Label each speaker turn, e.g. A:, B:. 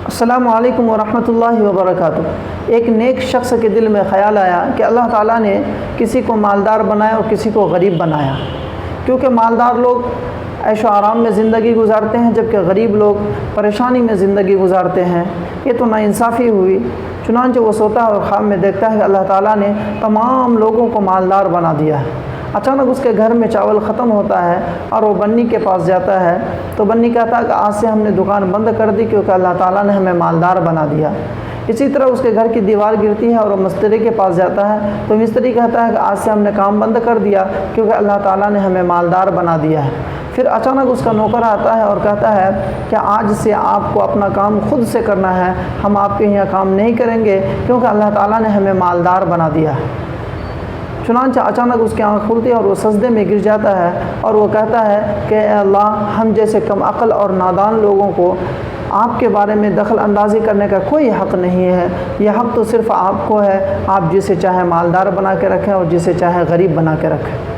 A: السلام علیکم ورحمۃ اللہ وبرکاتہ۔ ایک نیک شخص کے دل میں خیال آیا کہ اللہ تعالیٰ نے کسی کو مالدار بنایا اور کسی کو غریب بنایا، کیونکہ مالدار لوگ عیش و آرام میں زندگی گزارتے ہیں جبکہ غریب لوگ پریشانی میں زندگی گزارتے ہیں۔ یہ تو ناانصافی ہوئی۔ چنانچہ وہ سوتا ہے اور خواب میں دیکھتا ہے کہ اللہ تعالیٰ نے تمام لوگوں کو مالدار بنا دیا ہے۔ اچانک اس کے گھر میں چاول ختم ہوتا ہے اور وہ بنی کے پاس جاتا ہے تو بنی کہتا ہے کہ آج سے ہم نے دکان بند کر دی کیونکہ اللہ تعالیٰ نے ہمیں مالدار بنا دیا۔ اسی طرح اس کے گھر کی دیوار گرتی ہے اور وہ مستری کے پاس جاتا ہے تو مستری کہتا ہے کہ آج سے ہم نے کام بند کر دیا کیونکہ اللہ تعالیٰ نے ہمیں مالدار بنا دیا ہے۔ پھر اچانک اس کا نوکر آتا ہے اور کہتا ہے کہ آج سے آپ کو اپنا کام خود سے کرنا ہے، ہم آپ کے یہاں کام نہیں کریں گے کیونکہ اللہ تعالیٰ نے ہمیں مالدار بنا دیا ہے۔ چنانچہ اچانک اس کی آنکھ کھلتی ہے اور وہ سجدے میں گر جاتا ہے اور وہ کہتا ہے کہ اے اللہ، ہم جیسے کم عقل اور نادان لوگوں کو آپ کے بارے میں دخل اندازی کرنے کا کوئی حق نہیں ہے۔ یہ حق تو صرف آپ کو ہے، آپ جسے چاہے مالدار بنا کے رکھیں اور جسے چاہے غریب بنا کے رکھیں۔